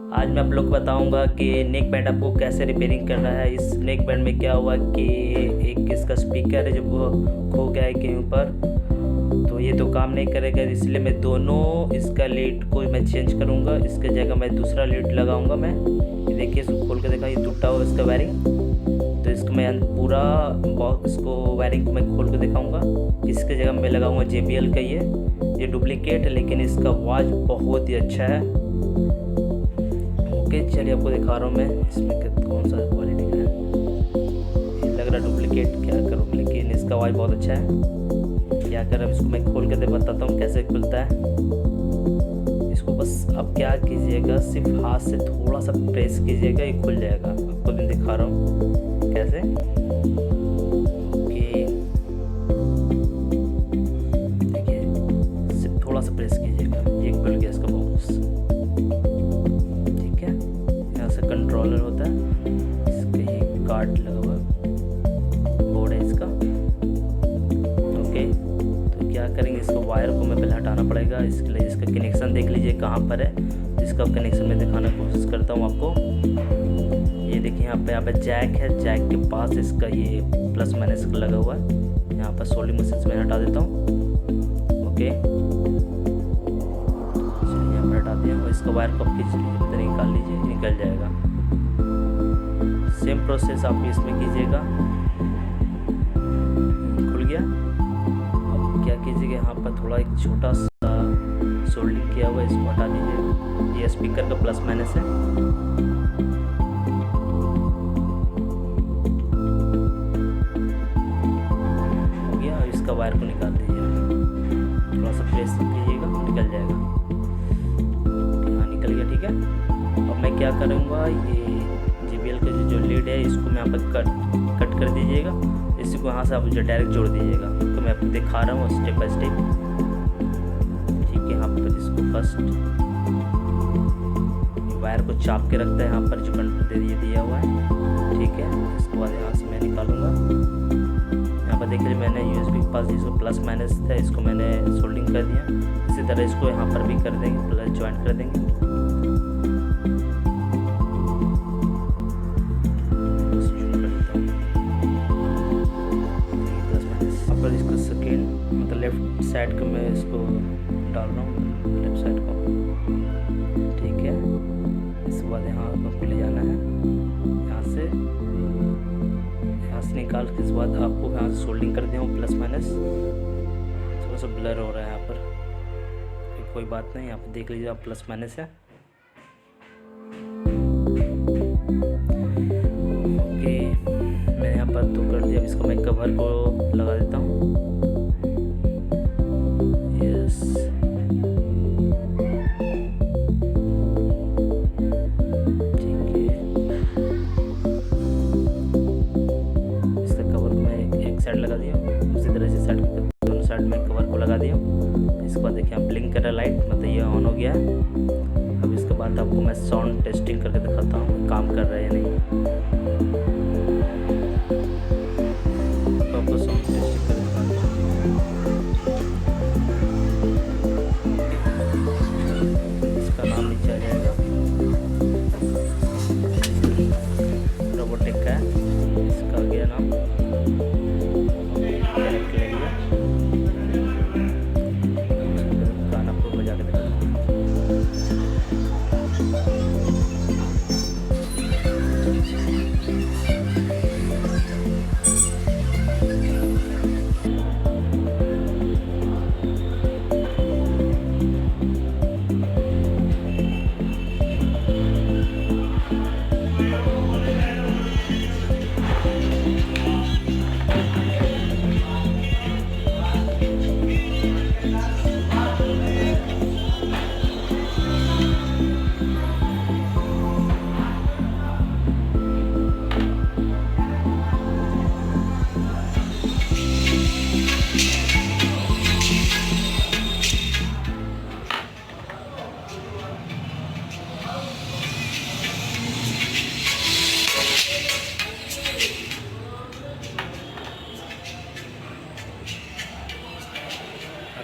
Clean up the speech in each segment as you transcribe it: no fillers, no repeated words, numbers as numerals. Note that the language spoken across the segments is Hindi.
आज मैं आप लोग को बताऊंगा कि नेक बैंड आपको कैसे रिपेयरिंग करना है। इस नेक बैंड में क्या हुआ कि एक इसका स्पीकर है जो वो खो गया है कहीं ऊपर, तो ये तो काम नहीं करेगा, इसलिए मैं दोनों इसका लीड को मैं चेंज करूंगा। इसके जगह मैं दूसरा लीड लगाऊंगा। मैं ये देखिए, इसको खोल के देखा, ये टूटा हुआ इसका वायरिंग, तो इसको मैं पूरा बॉक्स को वायरिंग को मैं खोल के दिखाऊंगा। इसके जगह मैं लगाऊंगा JBL का। ये डुप्लीकेट है लेकिन इसका आवाज़ बहुत ही अच्छा है। ओके चलिए आपको दिखा रहा हूँ मैं इसमें कौन सा क्वालिटी का है। लग रहा डुप्लीकेट, क्या करूँ, लेकिन इसका आवाज़ बहुत अच्छा है। क्या करें, इसको मैं खोल के बताता हूँ कैसे खुलता है। इसको बस आप क्या कीजिएगा, सिर्फ हाथ से थोड़ा सा प्रेस कीजिएगा, ये खुल जाएगा। आपको मैं दिखा रहा हूँ कैसे। ओके देखिए, सिर्फ थोड़ा सा प्रेस कीजिएगा, ये खुल गया इसका बॉक्स। ठीक है, यहाँ से कंट्रोलर होता है, इसका ये कार्ड लगा हुआ बोर्ड है इसका। ओके तो क्या करेंगे, इसको वायर को मैं पहले हटाना पड़ेगा। इसके लिए इसका कनेक्शन देख लीजिए कहाँ पर है, इसका कनेक्शन में दिखाने की कोशिश करता हूँ आपको। ये देखिए यहाँ पे जैक है, जैक के पास इसका ये प्लस माइनस लगा हुआ है। यहाँ पर सोल्डिंग मशीन से मैं हटा देता हूँ। ओके चलिए यहाँ पर हटा दिया, और इसका वायर को खींच लीजिए, निकाल लीजिए, निकल जाएगा। सेम प्रोसेस आप इसमें कीजिएगा। खुल गया। अब क्या कीजिएगा, यहाँ पर थोड़ा एक छोटा सा सोल्डिंग किया हुआ है, इसको हटा दीजिए। ये स्पीकर का प्लस माइनस है। हो गया, इसका वायर को निकाल दीजिए, थोड़ा सा प्रेस कीजिएगा, निकल जाएगा। हाँ निकल गया। ठीक है, अब मैं क्या करूँगा, ये JBL का जो लीड है इसको मैं यहाँ पर कट कर दीजिएगा। इसको यहाँ से आप जो डायरेक्ट जोड़ दीजिएगा। तो मैं आपको दिखा रहा हूँ स्टेप बाय स्टेप। ठीक है, यहाँ पर इसको फर्स्ट वायर को चाप के रखता है, यहाँ पर जो कंट्रोल दिया हुआ है। ठीक है, इसके बाद यहाँ से मैं निकालूंगा। यहाँ पर देखिए मैंने USB के पास जिसको प्लस माइनस था, इसको मैंने सोल्डिंग कर दिया। इसी तरह इसको यहाँ पर भी कर देंगे, प्लस ज्वाइंट कर देंगे। इसको सेकेंड मतलब लेफ्ट साइड को मैं इसको डाल रहा हूँ, लेफ्ट साइड को। ठीक है, इसके बाद यहाँ आपको ले जाना है, यहाँ से निकाल के इसके बाद आपको यहाँ से सोल्डिंग कर दिया हूँ प्लस माइनस। थोड़ा सा ब्लर हो रहा है यहाँ पर, कोई बात नहीं, यहाँ पर देख लीजिए आप प्लस माइनस है। ओके मैं यहाँ पर तो कर दिया, इसको मैं कवर को लगा देता हूँ। यस ठीक है, इसका कवर को मैं एक साइड लगा दिया, उसी तरह से साइड दोनों साइड में कवर को लगा दिया। इसके बाद देखिए आप ब्लिंक कर रहा है लाइट, मतलब ये ऑन हो गया है। अब इसके बाद आपको मैं साउंड टेस्टिंग करके दिखाता हूँ काम कर रहा है या नहीं। इसका नाम नीचे आ जाएगा, रोबोटिक का है, इसका आ गया नाम। गाना आपको बजा के दिखाता हूँ।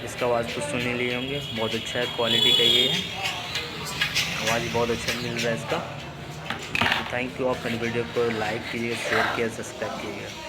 इसका आवाज़ तो सुन ही लिए होंगे, बहुत अच्छा है, क्वालिटी का ये है। आवाज़ बहुत अच्छा मिल रहा है इसका। तो थैंक यू, आप मेरे वीडियो को लाइक कीजिएगा, शेयर कीजिएगा, सब्सक्राइब कीजिएगा।